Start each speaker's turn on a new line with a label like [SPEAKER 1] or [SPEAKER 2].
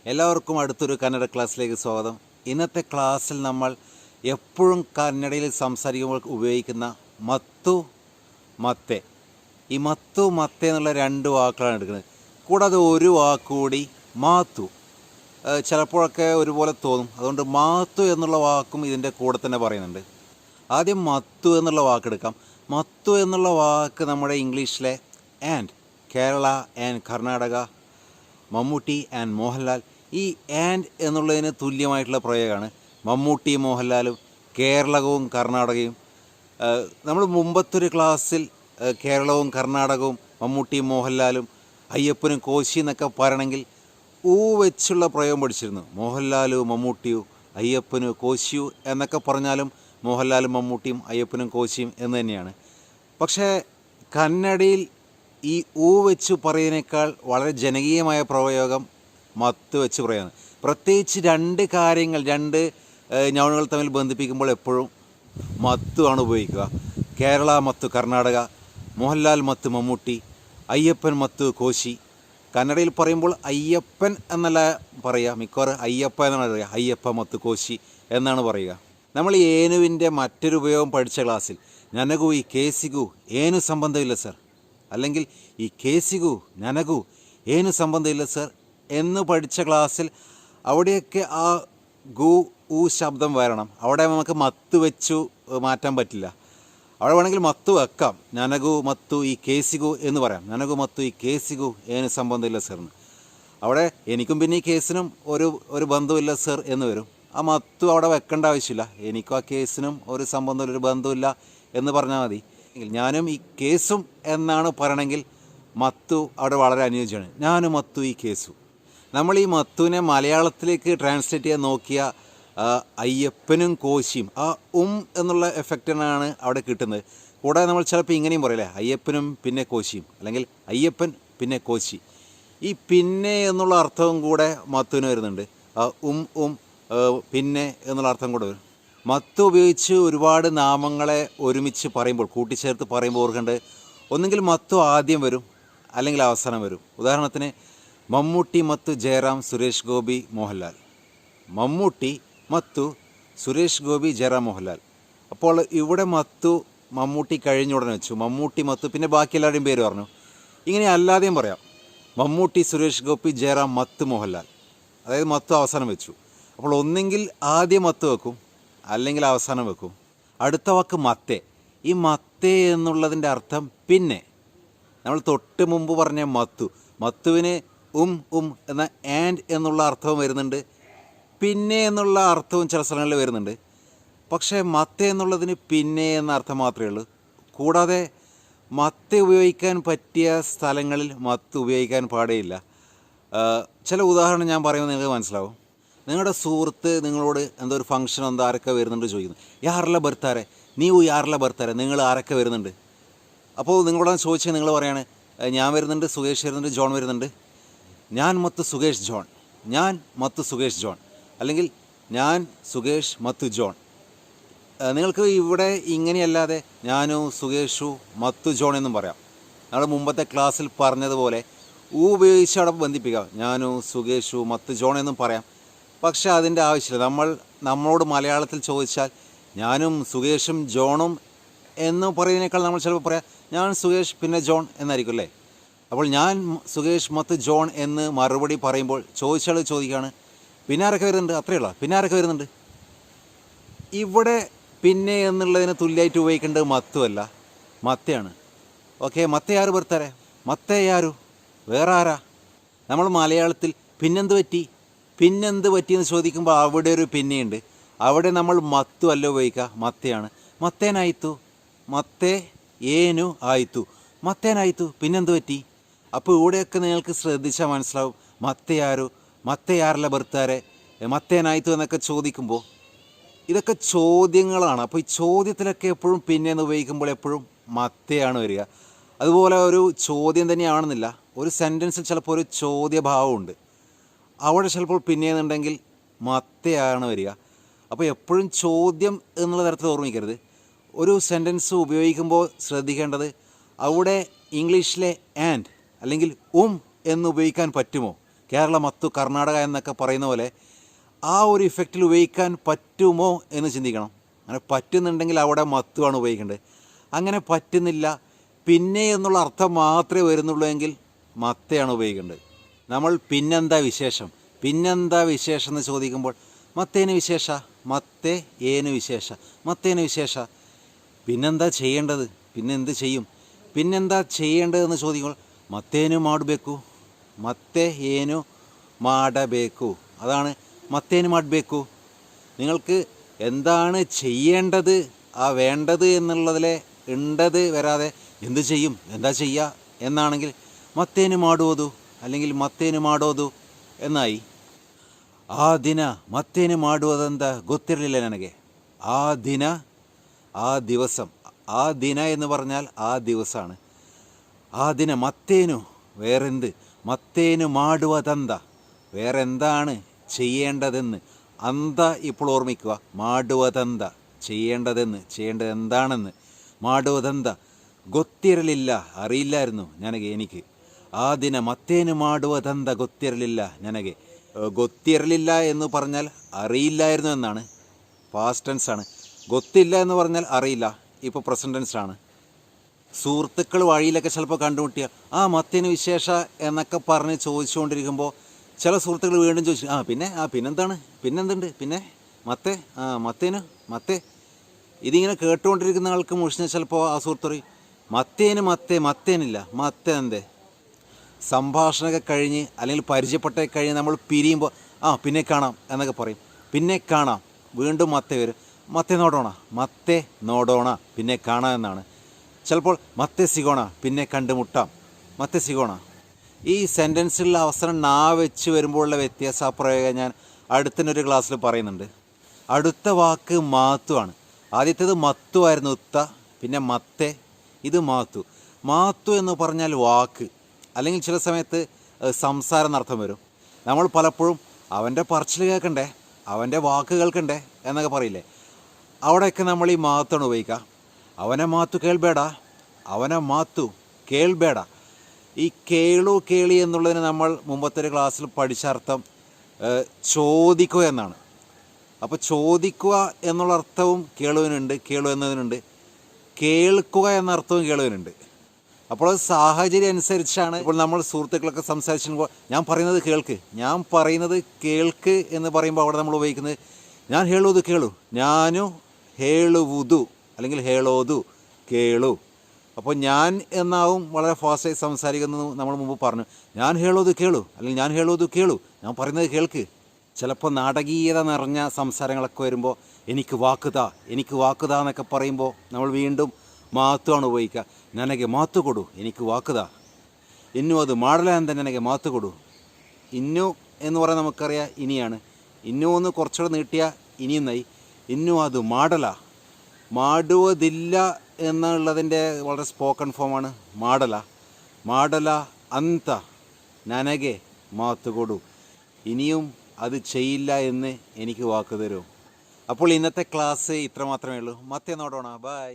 [SPEAKER 1] എല്ലാവർക്കും അടുത്തൊരു കന്നഡ ക്ലാസ്സിലേക്ക് സ്വാഗതം. ഇന്നത്തെ ക്ലാസ്സിൽ നമ്മൾ എപ്പോഴും കന്നഡയിൽ സംസാരിക്കുമ്പോൾ ഉപയോഗിക്കുന്ന മത്തു മത്തെ, ഈ മത്തു മത്തെ എന്നുള്ള രണ്ട് വാക്കുകളാണ് എടുക്കുന്നത്. കൂടാതെ ഒരു വാക്കുകൂടി മാത്തു, ചിലപ്പോഴൊക്കെ ഒരുപോലെ തോന്നും. അതുകൊണ്ട് മാത്തു എന്നുള്ള വാക്കും ഇതിൻ്റെ കൂടെ തന്നെ പറയുന്നുണ്ട്. ആദ്യം മത്തു എന്നുള്ള വാക്കെടുക്കാം. മത്തു എന്നുള്ള വാക്ക് നമ്മുടെ ഇംഗ്ലീഷിലെ and, Kerala and Karnataka, Mammootty and Mohanlal, ഈ ആൻഡ് എന്നുള്ളതിന് തുല്യമായിട്ടുള്ള പ്രയോഗമാണ്. മമ്മൂട്ടി മോഹൻലാലും കേരളവും കർണാടകയും. നമ്മൾ മുമ്പത്തൊരു ക്ലാസ്സിൽ കേരളവും കർണാടകവും മമ്മൂട്ടിയും മോഹൻലാലും അയ്യപ്പനും കോശി എന്നൊക്കെ പറയണമെങ്കിൽ ഊ വെച്ചുള്ള പ്രയോഗം പഠിച്ചിരുന്നു. മോഹൻലാലും മമ്മൂട്ടിയും അയ്യപ്പനും കോശിയു എന്നൊക്കെ പറഞ്ഞാലും മോഹൻലാലും മമ്മൂട്ടിയും അയ്യപ്പനും കോശിയും എന്ന് തന്നെയാണ്. പക്ഷേ കന്നഡയിൽ ഈ ഊ വെച്ച് പറയുന്നതിനേക്കാൾ വളരെ ജനകീയമായ പ്രയോഗം മത്ത് വെച്ച് പറയുന്നത്. പ്രത്യേകിച്ച് രണ്ട് കാര്യങ്ങൾ, രണ്ട് നൗണുകൾ തമ്മിൽ ബന്ധിപ്പിക്കുമ്പോൾ എപ്പോഴും മത്തു ആണ് ഉപയോഗിക്കുക. കേരള മത്തു കർണാടക, മോഹൻലാൽ മത്ത് മമ്മൂട്ടി, അയ്യപ്പൻ മത്ത് കോശി. കന്നഡയിൽ പറയുമ്പോൾ അയ്യപ്പൻ എന്നല്ല പറയുക, മിക്കവാറും അയ്യപ്പ എന്നാണ് പറയുക. അയ്യപ്പ മത്ത് കോശി എന്നാണ് പറയുക. നമ്മൾ ഏനുവിൻ്റെ മറ്റൊരു ഉപയോഗം പഠിച്ച ക്ലാസ്സിൽ ನನಗೂ ഈ കേസിಗೂ ಏನು സംബന്ധമില്ല സർ, അല്ലെങ്കിൽ ഈ കേസിಗೂ ನನಗೂ ಏನು സംബന്ധമില്ല സർ എന്ന് പഠിച്ച ക്ലാസ്സിൽ അവിടെയൊക്കെ ആ ഗു ഊ ശബ്ദം വരണം. അവിടെ നമുക്ക് മത്ത് വെച്ചു മാറ്റാൻ പറ്റില്ല. അവിടെ വേണമെങ്കിൽ മത്ത് വെക്കാം. ನನಗೂ മത്തു ഈ കേസിಗೂ എന്ന് പറയാം. ನನಗೂ മത്തു ഈ കേസിಗೂ ಏನು സംബന്ധമില്ല സാറിന്. അവിടെ എനിക്കും പിന്നെ ഈ കേസിനും ഒരു ബന്ധമില്ല സർ എന്ന് വരും. ആ മത്തു അവിടെ വെക്കേണ്ട ആവശ്യമില്ല. എനിക്കും ആ കേസിനും ഒരു സംബന്ധമില്ല, ഒരു ബന്ധമില്ല എന്ന് പറഞ്ഞാൽ മതി. ഞാനും ഈ കേസും എന്നാണ് പറയണമെങ്കിൽ മത്തു അവിടെ വളരെ അനുയോജ്യമാണ്. ഞാനും മത്തു ഈ കേസു. നമ്മൾ ഈ മത്തുവിനെ മലയാളത്തിലേക്ക് ട്രാൻസ്ലേറ്റ് ചെയ്യാൻ നോക്കിയ അയ്യപ്പനും കോശിയും, ആ എന്നുള്ള എഫക്റ്റിനാണ് അവിടെ കിട്ടുന്നത്. കൂടാതെ നമ്മൾ ചിലപ്പോൾ ഇങ്ങനെയും പറയില്ലേ, അയ്യപ്പനും പിന്നെ കോശിയും, അല്ലെങ്കിൽ അയ്യപ്പൻ പിന്നെ കോശി. ഈ പിന്നെ എന്നുള്ള അർത്ഥവും കൂടെ മത്തുവിന് വരുന്നുണ്ട്. പിന്നെ എന്നുള്ള അർത്ഥം കൂടെ വരും. മത്ത് ഉപയോഗിച്ച് ഒരുപാട് നാമങ്ങളെ ഒരുമിച്ച് പറയുമ്പോൾ, കൂട്ടിച്ചേർത്ത് പറയുമ്പോൾ ഓർക്കേണ്ടത്, ഒന്നുകിൽ മത്തു ആദ്യം വരും അല്ലെങ്കിൽ അവസാനം വരും. ഉദാഹരണത്തിന് മമ്മൂട്ടി മത്തു ജയറാം സുരേഷ് ഗോപി മോഹൻലാൽ. മമ്മൂട്ടി മത്തു സുരേഷ് ഗോപി ജയറാം മോഹൻലാൽ. അപ്പോൾ ഇവിടെ മത്തു മമ്മൂട്ടി കഴിഞ്ഞ ഉടനെ വെച്ചു, മമ്മൂട്ടി മത്തു, പിന്നെ ബാക്കി എല്ലാവരുടെയും പേര് പറഞ്ഞു. ഇങ്ങനെ അല്ലാതെയും പറയാം, മമ്മൂട്ടി സുരേഷ് ഗോപി ജയറാം മത്ത് മോഹൻലാൽ. അതായത് മത്തു അവസാനം വെച്ചു. അപ്പോൾ ഒന്നെങ്കിൽ ആദ്യം മത്ത് വെക്കും അല്ലെങ്കിൽ അവസാനം വെക്കും. അടുത്ത വാക്ക് മത്തെ. ഈ മത്തെ എന്നുള്ളതിൻ്റെ അർത്ഥം പിന്നെ. നമ്മൾ തൊട്ട് മുമ്പ് പറഞ്ഞ മത്തു, മത്തുവിന് എന്ന ആൻഡ് എന്നുള്ള അർത്ഥവും വരുന്നുണ്ട്, പിന്നെ എന്നുള്ള അർത്ഥവും ചില സ്ഥലങ്ങളിൽ വരുന്നുണ്ട്. പക്ഷേ മത്തെ എന്നുള്ളതിന് പിന്നെ എന്ന അർത്ഥം മാത്രമേ ഉള്ളൂ. കൂടാതെ മത്തെ ഉപയോഗിക്കാൻ പറ്റിയ സ്ഥലങ്ങളിൽ മത്ത് ഉപയോഗിക്കാൻ പാടേയില്ല. ചില ഉദാഹരണം ഞാൻ പറയുമ്പോൾ നിങ്ങൾക്ക് മനസ്സിലാവും. നിങ്ങളുടെ സുഹൃത്ത് നിങ്ങളോട് എന്തോ ഒരു ഫംഗ്ഷൻ എന്തോ ആരൊക്കെ വരുന്നുണ്ട് ചോദിക്കുന്നു. യാറല്ല ബർത്താരെ, നീ യാറല്ല ബർത്താരെ, നിങ്ങൾ ആരൊക്കെ വരുന്നുണ്ട്? അപ്പോൾ നിങ്ങളോട് ചോദിച്ചാൽ നിങ്ങൾ പറയാണ്, ഞാൻ വരുന്നുണ്ട്, സുകേഷ് വരുന്നുണ്ട്, ജോൺ വരുന്നുണ്ട്. ഞാൻ മത്ത് സുകേഷ് ജോൺ, ഞാൻ മത്ത് സുകേഷ് ജോൺ, അല്ലെങ്കിൽ ഞാൻ സുകേഷ് മത്ത് ജോൺ. നിങ്ങൾക്ക് ഇവിടെ ഇങ്ങനെയല്ലാതെ ഞാനു സുകേഷു മത്ത് ജോൺ എന്നും പറയാം. നമ്മൾ മുമ്പത്തെ ക്ലാസ്സിൽ പറഞ്ഞതുപോലെ ഉപയോഗിച്ച് അവിടെ ബന്ധിപ്പിക്കാം. ഞാനു സുകേഷു മത്ത് ജോൺ എന്നും പറയാം. പക്ഷേ അതിൻ്റെ ആവശ്യമില്ല. നമ്മളോട് മലയാളത്തിൽ ചോദിച്ചാൽ ഞാനും സുകേഷും ജോണും എന്ന് പറയുന്നതിനേക്കാൾ നമ്മൾ ചിലപ്പോൾ പറയാം ഞാൻ സുകേഷ് പിന്നെ ജോൺ എന്നായിരിക്കും അല്ലേ. അപ്പോൾ ഞാൻ സുകേഷ് മത്ത് ജോൺ എന്ന് മറുപടി പറയുമ്പോൾ ചോദിച്ചാൽ ചോദിക്കുകയാണ്, പിന്നെ ആരൊക്കെ വരുന്നുണ്ട്, അത്രയേ ഉള്ളൂ, പിന്നെ ആരൊക്കെ വരുന്നുണ്ട്. ഇവിടെ പിന്നെ എന്നുള്ളതിന് തുല്യമായിട്ട് ഉപയോഗിക്കേണ്ടത് മത്തുമല്ല, മത്തയാണ്. ഓക്കെ, മത്ത ആര് ബർത്താരെ, മത്ത ആരു, വേറെ ആരാ. നമ്മൾ മലയാളത്തിൽ പിന്നെന്ത് പറ്റിയെന്ന് ചോദിക്കുമ്പോൾ അവിടെ ഒരു പിന്നെയുണ്ട്. അവിടെ നമ്മൾ മത്തു അല്ല ഉപയോഗിക്കുക, മത്തയാണ്. മത്തേനായിത്തു, മത്തേ ഏനു ആയിത്തു, മത്തേനായിത്തു, പിന്നെന്ത് പറ്റി. അപ്പോൾ ഇവിടെയൊക്കെ നിങ്ങൾക്ക് ശ്രദ്ധിച്ചാൽ മനസ്സിലാവും, മത്തയാരല്ല ബർത്താരെ, മത്തേനായിത്തു എന്നൊക്കെ ചോദിക്കുമ്പോൾ ഇതൊക്കെ ചോദ്യങ്ങളാണ്. അപ്പോൾ ഈ ചോദ്യത്തിലൊക്കെ എപ്പോഴും പിന്നെയെന്ന് ഉപയോഗിക്കുമ്പോൾ എപ്പോഴും മത്തയാണ് വരിക. അതുപോലെ ഒരു ചോദ്യം തന്നെയാണെന്നില്ല, ഒരു സെൻറ്റൻസിൽ ചിലപ്പോൾ ഒരു ചോദ്യഭാവമുണ്ട്, അവിടെ ചിലപ്പോൾ പിന്നെയെന്നുണ്ടെങ്കിൽ മത്തയാണ് വരിക. അപ്പോൾ എപ്പോഴും ചോദ്യം എന്നുള്ള തരത്തിൽ ഓർമ്മിക്കരുത്. ഒരു സെൻറ്റൻസ് ഉപയോഗിക്കുമ്പോൾ ശ്രദ്ധിക്കേണ്ടത് അവിടെ ഇംഗ്ലീഷിലെ ആൻഡ് അല്ലെങ്കിൽ എന്ന് ഉപയോഗിക്കാൻ പറ്റുമോ, കേരള മത്തു കർണാടക എന്നൊക്കെ പറയുന്ന പോലെ ആ ഒരു ഇഫക്റ്റിൽ ഉപയോഗിക്കാൻ പറ്റുമോ എന്ന് ചിന്തിക്കണം. അങ്ങനെ പറ്റുന്നുണ്ടെങ്കിൽ അവിടെ മത്തുവാണ് ഉപയോഗിക്കേണ്ടത്. അങ്ങനെ പറ്റുന്നില്ല, പിന്നെ എന്നുള്ള അർത്ഥം മാത്രമേ വരുന്നുള്ളൂ എങ്കിൽ മത്തയാണ് ഉപയോഗിക്കേണ്ടത്. നമ്മൾ പിന്നെന്താ വിശേഷം, പിന്നെന്താ വിശേഷം എന്ന് ചോദിക്കുമ്പോൾ മത്തേന് വിശേഷ, മത്തേ ഏന് വിശേഷ, മത്തേന് വിശേഷ. പിന്നെന്താ ചെയ്യേണ്ടത്, പിന്നെ എന്ത് ചെയ്യും, പിന്നെന്താ ചെയ്യേണ്ടതെന്ന് ചോദിക്കുമ്പോൾ മത്തേനു മാടಬೇಕು, മത്തേ ഏനു മാടಬೇಕು. അതാണ് മത്തേനു മാടಬೇಕು. നിങ്ങൾക്ക് എന്താണ് ചെയ്യേണ്ടത്, ആ വേണ്ടത് എന്നുള്ളതിലെ ഉണ്ടത് വരാതെ എന്ത് ചെയ്യും, എന്താ ചെയ്യുക എന്നാണെങ്കിൽ മത്തേനു മാടുവതു അല്ലെങ്കിൽ മത്തേനു മാടോതു എന്നായി. ಆ ದಿನ ಮತ್ತೇನು ಮಾಡುವುದಂತ ಗೊತ್ತಿರಲಿಲ್ಲ ನನಗೆ. ആ ദിന, ആ ദിവസം. ആ ദിന എന്ന് പറഞ്ഞാൽ ആ ദിവസമാണ്. ആ ദിന മത്തേനു വേറെന്ത്, മത്തേനു മാടുവതെന്ത വേറെന്താണ് ചെയ്യേണ്ടതെന്ന്. അന്ത ഇപ്പോൾ ഓർമ്മിക്കുക, മാടുവതെന്ത ചെയ്യേണ്ടതെന്ന്, ചെയ്യേണ്ടത് എന്താണെന്ന്. മാടുവതെന്ത ಗೊತ್ತಿರಲಿಲ್ಲ അറിയില്ലായിരുന്നു എനിക്ക്. ആ ദിന മത്തേനു മാടുവതെന്ത ಗೊತ್ತಿರಲಿಲ್ಲ ನನಗೆ. ಗೊತ್ತಿರಲಿല്ല എന്ന് പറഞ്ഞാൽ അറിയില്ലായിരുന്നു എന്നാണ്, പാസ്റ്റ് ടെൻസ് ആണ്. ಗೊತ್ತಿല്ല എന്ന് പറഞ്ഞാൽ അറിയില്ല, ഇപ്പോൾ പ്രസൻറ്റ് ടെൻസ് ആണ്. സുഹൃത്തുക്കൾ വഴിയിലൊക്കെ ചിലപ്പോൾ കണ്ടുമുട്ടിയ ആ മത്തേന് വിശേഷ എന്നൊക്കെ പറഞ്ഞ് ചോദിച്ചുകൊണ്ടിരിക്കുമ്പോൾ ചില സുഹൃത്തുക്കൾ വീണ്ടും ചോദിച്ചു പിന്നെന്താണ്, പിന്നെന്തുണ്ട്, പിന്നെ മത്തേ, മത്തേന് മത്തേ. ഇതിങ്ങനെ കേട്ടുകൊണ്ടിരിക്കുന്ന ആൾക്ക് മുഷിഞ്ഞ ചിലപ്പോൾ ആ സുഹൃത്ത് പറയും മത്തേനില്ല, മത്തേനെന്തേ. സംഭാഷണമൊക്കെ കഴിഞ്ഞ് അല്ലെങ്കിൽ പരിചയപ്പെട്ടൊക്കെ കഴിഞ്ഞ് നമ്മൾ പിരിയുമ്പോൾ പിന്നെ കാണാം എന്നൊക്കെ പറയും. പിന്നെ കാണാം, വീണ്ടും മത്തേ വരും. മത്തേ നോടോണ പിന്നെ കാണാം എന്നാണ്. ചിലപ്പോൾ മത്തേ സിഗോണ പിന്നെ കണ്ടുമുട്ടാം, മത്തേ സിഗോണ. ഈ സെൻറ്റൻസിലുള്ള അവസരം നാ വെച്ച് വരുമ്പോഴുള്ള വ്യത്യാസ പ്രയോഗം ഞാൻ അടുത്തിനൊരു ക്ലാസ്സിൽ പറയുന്നുണ്ട്. അടുത്ത വാക്ക് മാത്തു ആണ്. ആദ്യത്തേത് മത്തു ആയിരുന്നു, ഉത്ത, പിന്നെ മത്തേ, ഇത് മാത്തു. മാത്തു എന്ന് പറഞ്ഞാൽ വാക്ക്, അല്ലെങ്കിൽ ചില സമയത്ത് സംസാരം എന്നർത്ഥം വരും. നമ്മൾ പലപ്പോഴും അവൻ്റെ പറച്ചിൽ കേൾക്കണ്ടേ, അവൻ്റെ വാക്ക് കേൾക്കണ്ടേ എന്നൊക്കെ പറയില്ലേ, അവിടെയൊക്കെ നമ്മൾ ഈ മാത്താണ് ഉപയോഗിക്കുക. അവനെ മാത്തു കേൾബേട, അവനെ മാത്തു കേൾബേട. ഈ കേളു കേളി എന്നുള്ളതിന് നമ്മൾ മുമ്പത്തെ ഒരു ക്ലാസ്സിൽ പഠിച്ച അർത്ഥം ചോദിക്കുക എന്നാണ്. അപ്പോൾ ചോദിക്കുക എന്നുള്ള അർത്ഥവും കേളുവിനുണ്ട്, കേളു എന്നതിനുണ്ട്. കേൾക്കുക എന്ന അർത്ഥവും കേളുവിനുണ്ട്. അപ്പോൾ സാഹചര്യം അനുസരിച്ചാണ്. ഇപ്പോൾ നമ്മൾ സുഹൃത്തുക്കളൊക്കെ സംസാരിക്കുമ്പോൾ ഞാൻ പറയുന്നത് കേൾക്ക് എന്ന് പറയുമ്പോൾ അവിടെ നമ്മൾ ഉപയോഗിക്കുന്നത് ഞാൻ ഹേളുವುದು കേളു, ഞാനു ഹേളുവുതു അല്ലെങ്കിൽ ഹേളോതു കേളു. അപ്പോൾ ഞാൻ എന്നാവും വളരെ ഫാസ്റ്റായി സംസാരിക്കുന്നത് നമ്മൾ മുമ്പ് പറഞ്ഞു. ഞാൻ ഹേളുವುದು കേളു അല്ലെങ്കിൽ ഞാൻ ഹേളുವುದು കേളു, ഞാൻ പറയുന്നത് കേൾക്ക്. ചിലപ്പോൾ നാടകീയത നിറഞ്ഞ സംസാരങ്ങളൊക്കെ വരുമ്പോൾ എനിക്ക് വാക്കുതാ എന്നൊക്കെ പറയുമ്പോൾ നമ്മൾ വീണ്ടും മാത്തുവാണ് ഉപയോഗിക്കുക. ನನಗೆ ಮಾತು ಕೊಡು, എനിക്ക് വാക്കുതാ. ഇന്നു അത് മാടല എന്താ, ನನಗೆ മാത്തു കൊടു. ഇന്നു എന്ന് പറയാൻ നമുക്കറിയാം ഇനിയാണ്. ഇന്നു ഒന്ന് കുറച്ചുകൂടെ നീട്ടിയാൽ ഇനിയെന്നായി. ഇന്നു അത് മാടല, മാടുവതില്ല എന്നുള്ളതിൻ്റെ വളരെ സ്പോക്കൺ ഫോമാണ് മാടല അന്ത ನನಗೆ മാത്തു കൊടു. ഇനിയും അത് ചെയ്യില്ല എന്ന് എനിക്ക് വാക്ക് തരൂ. അപ്പോൾ ഇന്നത്തെ ക്ലാസ് ഇത്ര മാത്രമേ ഉള്ളൂ. മത്തേ നോടോണ, ബൈ.